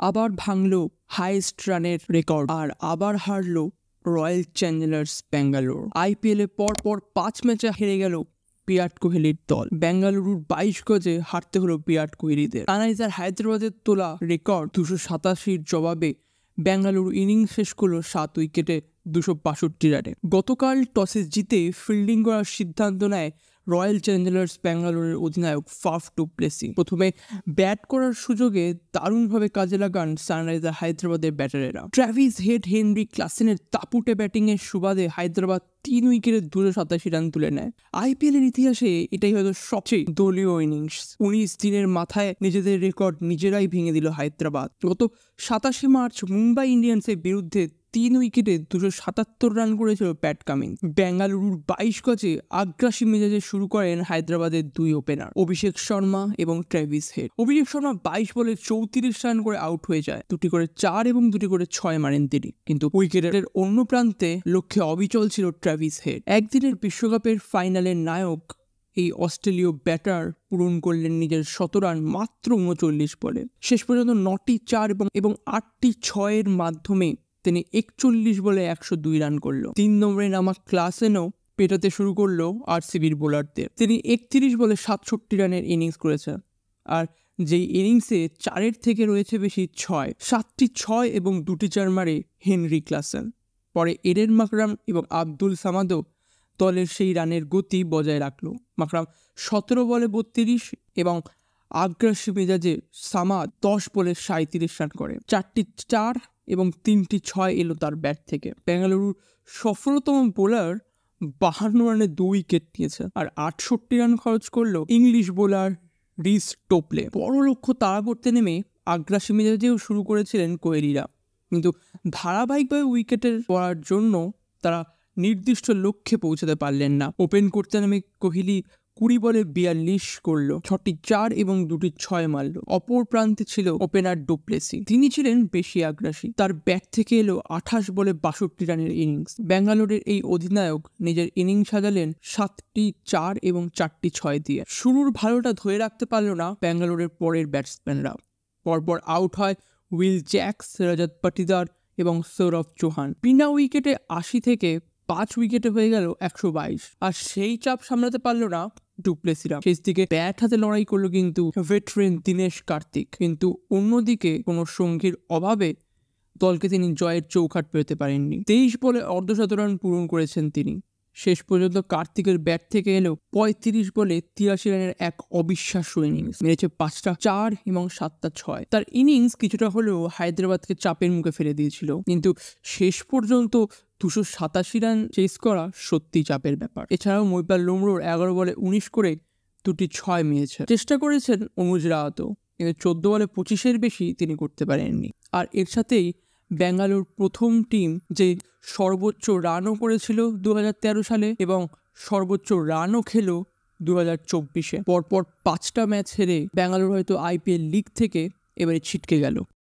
আবার ভাঙল হাইয়েস্ট রানের রেকর্ড আর আবার হারলো রয়্যাল চ্যালেঞ্জার্স ব্যাঙ্গালোর। আইপিএলে পরপর 5 ম্যাচে হেরে গেল বিরাট কোহলির দল। বেঙ্গালুরুর 22 গজে হারতে হলো বিরাট কোহলিদের। সানরাইজার হায়দ্রাবাদের তোলা রেকর্ড 287 জবাবে বেঙ্গালুরু ইনিংস শেষ করলো 7 উইকেটে 262 রানে। গতকাল টসে জিতে ফিল্ডিং করার সিদ্ধান্ত নেয় রয়্যাল চ্যালেঞ্জার্স ব্যাঙ্গালোরের অধিনায়ক ফাফ ডু প্লেসি। প্রথমে ব্যাট করার সুযোগে দারুণভাবে কাজে লাগান সানরাইজার হায়দ্রাবাদের ব্যাটারেরা। ট্র্যাভিস হেড, হেনরি ক্লাসেনের দাপুটে ব্যাটিংয়ের সুবাদে হায়দ্রাবাদ 3 উইকেটে 287 রান তুলে নেয়। আইপিএলের ইতিহাসে এটাই হয়তো সবচেয়ে দলীয় ইনিংস। 19 দিনের মাথায় নিজেদের রেকর্ড নিজেরাই ভেঙে দিল হায়দ্রাবাদ। গত 27 মার্চ মুম্বাই ইন্ডিয়ান্সের বিরুদ্ধে 3 উইকেটে 277 রান করেছিল প্যাট কামিন্স। বেঙ্গালুরুর 22 গজে আগ্রাসী মেজাজে শুরু করেন হায়দ্রাবাদের 2 ওপেনার অভিষেক শর্মা এবং ট্র্যাভিস হেড। অভিষেক শর্মা 22 বলে 34 রান করে আউট হয়ে যায়। 2টি করে 4 এবং 2টি করে 6 মারেন তিনি। কিন্তু উইকেটের অন্য প্রান্তে লক্ষ্যে অবিচল ছিল ট্র্যাভিস হেড। একদিনের বিশ্বকাপের ফাইনালের নায়ক এই অস্ট্রেলীয় ব্যাটার পূরণ করলেন নিজের 100 রান মাত্র 39 বলে। শেষ পর্যন্ত 9টি 4 এবং 8টি 6-এর মাধ্যমে তিনি 41 বলে 102 রান করলো। 3 নম্বরে নামা ক্লাসেনও পেটাতে শুরু করলো আরসিবির বোলারদের। তিনি 31 বলে 67 রানের ইনিংস করেছেন। আর যেই ইনিংসে 4-এর থেকে রয়েছে বেশি 6, 7টি 6 এবং 2টি 4 মারে হেনরি ক্লাসেন। পরে এডেন মাকরাম এবং আব্দুল সামাদও দলের সেই রানের গতি বজায় রাখলো। মাকরাম 17 বলে 32 এবং আগ্রাসী মেজাজে সামাদ 10 বলে 37 রান করে। 4টি 4 এবং 3টি 6 এলো তার ব্যাট থেকে। বেঙ্গালুরুর সফলতম বোলার 52 রানে 2 উইকেট নিয়েছে আর 68 রান খরচ করলো ইংলিশ বোলার রিস টোপলে। বড় লক্ষ্য তাড়া করতে নেমে আগ্রাসী মেজাজেও শুরু করেছিলেন কোহলিরা, কিন্তু ধারাবাহিকভাবে উইকেটের পড়ার জন্য তারা নির্দিষ্ট লক্ষ্যে পৌঁছাতে পারলেন না। ওপেন করতে নেমে কোহলি 20 বলে 42 করলো, 6টি 4 এবং 2টি 6 মারল। অপর প্রান্তে ছিল ওপেনার ডু প্লেসি। তিনি ছিলেন বেশি আগ্রাসী। তার ব্যাট থেকে এলো 28 বলে 62 রানের ইনিংস। ব্যাঙ্গালোরের এই অধিনায়ক নিজের ইনিংস সাজালেন 7টি 4 এবং 4টি 6 দিয়ে। শুরুর ভালোটা ধরে রাখতে পারল না ব্যাঙ্গালোরের পরের ব্যাটসম্যানরা। পরপর আউট হয় উইল জ্যাক্স, রজত পাটিদার এবং সৌরভ চৌহান। বিনা উইকেটে 80 থেকে 5 উইকেটে হয়ে গেল 122। আর সেই চাপ সামলাতে পারল না ডু প্লেসিরা। শেষ দিকে ব্যাট হাতে লড়াই করলো কিন্তু ভেটেরান দীনেশ কার্তিক। কিন্তু অন্যদিকে কোনো সঙ্গীর অভাবে দলকে তিনি জয়ের চৌখাট পেতে পারেননি। 23 বলে অর্ধশতরান পূরণ করেছেন তিনি। শেষ পর্যন্ত কার্তিকের ব্যাট থেকে এলো 35 বলে 83 রানের এক অবিশ্বাস্য ইনিংস। মেরেছে 5টা 4 এবং 7টা 6। তার ইনিংস কিছুটা হলেও হায়দ্রাবাদকে চাপের মুখে ফেলে দিয়েছিল, কিন্তু শেষ পর্যন্ত 287 রান চেস করা সত্যি চাপের ব্যাপার। এছাড়াও মহিপাল লোমড়োর 11 বলে 19 করে 2টি 6 মেরেছে। চেষ্টা করেছেন অনুজ রাওয়াতও, কিন্তু 14 বলে 25-এর বেশি তিনি করতে পারেননি। আর এর সাথেই বেঙ্গালুরুর প্রথম টিম যে সর্বোচ্চ রানও করেছিল 2013 সালে এবং সর্বোচ্চ রানও খেলো 2024-এ। পরপর 5টা ম্যাচ হেরে বেঙ্গালুরু হয়তো আইপিএল লিগ থেকে এবারে ছিটকে গেল।